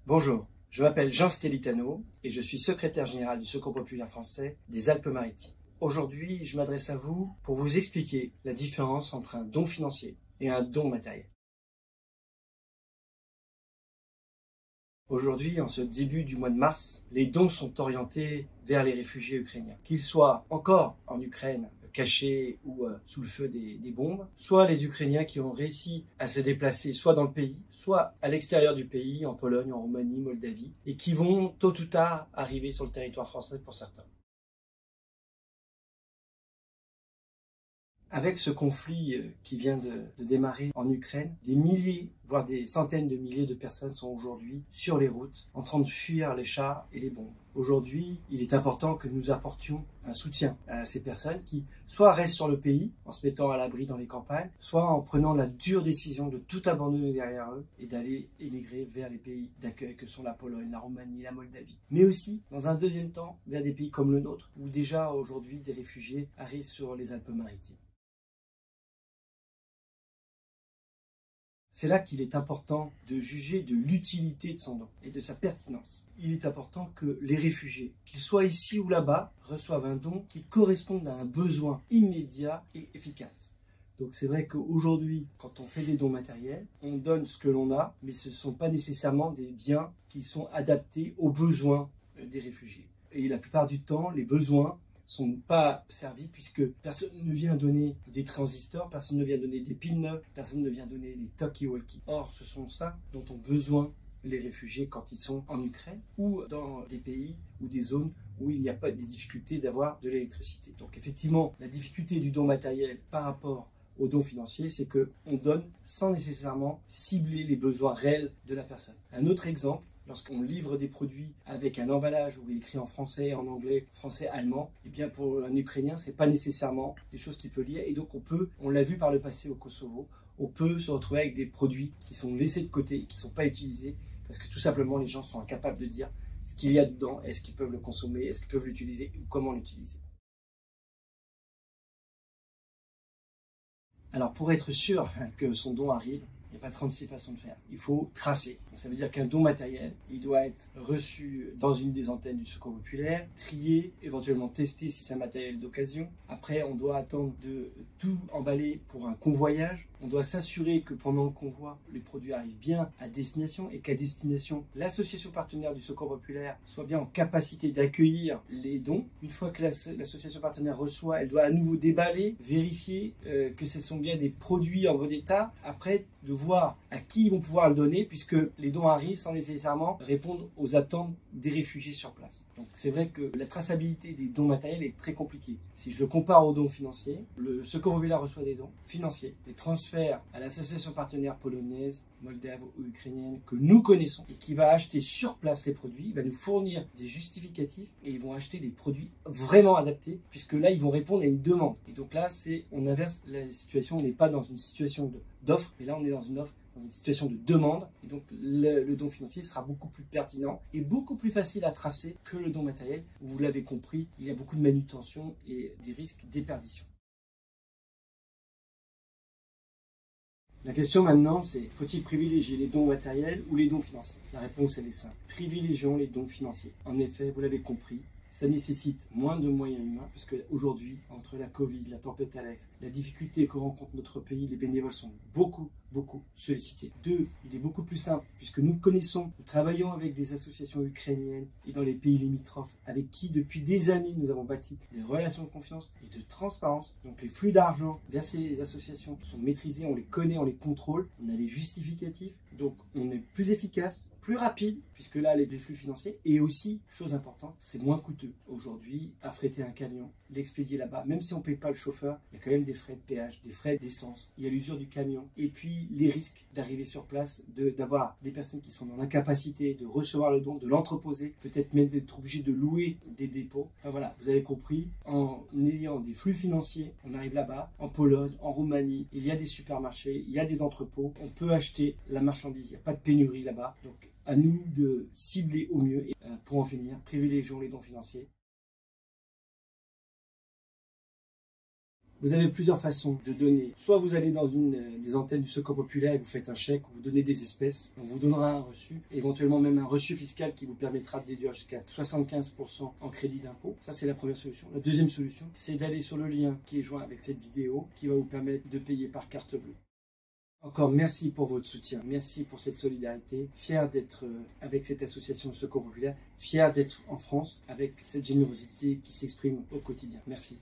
Bonjour, je m'appelle Jean Stelitano et je suis secrétaire général du Secours populaire français des Alpes-Maritimes. Aujourd'hui, je m'adresse à vous pour vous expliquer la différence entre un don financier et un don matériel. Aujourd'hui, en ce début du mois de mars, les dons sont orientés vers les réfugiés ukrainiens, qu'ils soient encore en Ukraine, cachés ou sous le feu des bombes, soit les Ukrainiens qui ont réussi à se déplacer soit dans le pays, soit à l'extérieur du pays, en Pologne, en Roumanie, Moldavie, et qui vont tôt ou tard arriver sur le territoire français pour certains. Avec ce conflit qui vient de démarrer en Ukraine, des milliers, voire des centaines de milliers de personnes sont aujourd'hui sur les routes, en train de fuir les chars et les bombes. Aujourd'hui, il est important que nous apportions un soutien à ces personnes qui soit restent sur le pays, en se mettant à l'abri dans les campagnes, soit en prenant la dure décision de tout abandonner derrière eux et d'aller émigrer vers les pays d'accueil que sont la Pologne, la Roumanie, la Moldavie. Mais aussi, dans un deuxième temps, vers des pays comme le nôtre, où déjà aujourd'hui des réfugiés arrivent sur les Alpes-Maritimes. C'est là qu'il est important de juger de l'utilité de son don et de sa pertinence. Il est important que les réfugiés, qu'ils soient ici ou là-bas, reçoivent un don qui corresponde à un besoin immédiat et efficace. Donc c'est vrai qu'aujourd'hui, quand on fait des dons matériels, on donne ce que l'on a, mais ce ne sont pas nécessairement des biens qui sont adaptés aux besoins des réfugiés. Et la plupart du temps, les besoins sont pas servis puisque personne ne vient donner des transistors, personne ne vient donner des piles neuves, personne ne vient donner des talkie-walkie. Or, ce sont ça dont ont besoin les réfugiés quand ils sont en Ukraine ou dans des pays ou des zones où il n'y a pas de difficulté d'avoir de l'électricité. Donc effectivement, la difficulté du don matériel par rapport au don financier, c'est qu'on donne sans nécessairement cibler les besoins réels de la personne. Un autre exemple, lorsqu'on livre des produits avec un emballage où il est écrit en français, en anglais, français, allemand, et bien pour un Ukrainien, c'est pas nécessairement des choses qu'il peut lire. Et donc on l'a vu par le passé au Kosovo, on peut se retrouver avec des produits qui sont laissés de côté, qui ne sont pas utilisés, parce que tout simplement les gens sont incapables de dire ce qu'il y a dedans, est-ce qu'ils peuvent le consommer, est-ce qu'ils peuvent l'utiliser, ou comment l'utiliser. Alors pour être sûr que son don arrive, il n'y a pas 36 façons de faire. Il faut tracer. Donc, ça veut dire qu'un don matériel, il doit être reçu dans une des antennes du Secours populaire, trié, éventuellement testé si c'est un matériel d'occasion. Après, on doit attendre de tout emballer pour un convoyage. On doit s'assurer que pendant le convoi, les produits arrivent bien à destination et qu'à destination, l'association partenaire du Secours populaire soit bien en capacité d'accueillir les dons. Une fois que l'association partenaire reçoit, elle doit à nouveau déballer, vérifier que ce sont bien des produits en bon état. Après, de voir à qui ils vont pouvoir le donner, puisque les dons arrivent sans nécessairement répondre aux attentes des réfugiés sur place. Donc c'est vrai que la traçabilité des dons matériels est très compliquée. Si je le compare aux dons financiers, le Secours populaire reçoit des dons financiers, les transfert à l'association partenaire polonaise, moldave ou ukrainienne que nous connaissons et qui va acheter sur place les produits, il va nous fournir des justificatifs et ils vont acheter des produits vraiment adaptés puisque là ils vont répondre à une demande. Et donc là on inverse la situation, on n'est pas dans une situation d'offre, mais là on est dans une situation de demande, et donc le don financier sera beaucoup plus pertinent et beaucoup plus facile à tracer que le don matériel. Vous l'avez compris, il y a beaucoup de manutention et des risques d'éperdition. La question maintenant, c'est faut-il privilégier les dons matériels ou les dons financiers? La réponse, elle est simple. Privilégions les dons financiers. En effet, vous l'avez compris, ça nécessite moins de moyens humains, parce qu'aujourd'hui, entre la Covid, la tempête Alex, la difficulté que rencontre notre pays, les bénévoles sont beaucoup sollicités. Deux, il est beaucoup plus simple, puisque nous travaillons avec des associations ukrainiennes et dans les pays limitrophes, avec qui depuis des années nous avons bâti des relations de confiance et de transparence. Donc les flux d'argent vers ces associations sont maîtrisés, on les connaît, on les contrôle, on a les justificatifs, donc on est plus efficace, plus rapide, puisque là, les flux financiers, et aussi, chose importante, c'est moins coûteux. Aujourd'hui, affréter un camion, l'expédier là-bas, même si on ne paye pas le chauffeur, il y a quand même des frais de péage, des frais d'essence, il y a l'usure du camion, et puis les risques d'arriver sur place, d'avoir des personnes qui sont dans l'incapacité de recevoir le don, de l'entreposer, peut-être même d'être obligé de louer des dépôts. Enfin voilà, vous avez compris, en ayant des flux financiers, on arrive là-bas, en Pologne, en Roumanie, il y a des supermarchés, il y a des entrepôts, on peut acheter la marchandise, il n'y a pas de pénurie là-bas, donc à nous de cibler au mieux. Et pour en finir, privilégions les dons financiers. Vous avez plusieurs façons de donner. Soit vous allez dans une des antennes du Secours populaire et vous faites un chèque, vous donnez des espèces, on vous donnera un reçu, éventuellement même un reçu fiscal qui vous permettra de déduire jusqu'à 75% en crédit d'impôt. Ça, c'est la première solution. La deuxième solution, c'est d'aller sur le lien qui est joint avec cette vidéo, qui va vous permettre de payer par carte bleue. Encore merci pour votre soutien, merci pour cette solidarité, fier d'être avec cette association de Secours populaire, fier d'être en France avec cette générosité qui s'exprime au quotidien. Merci.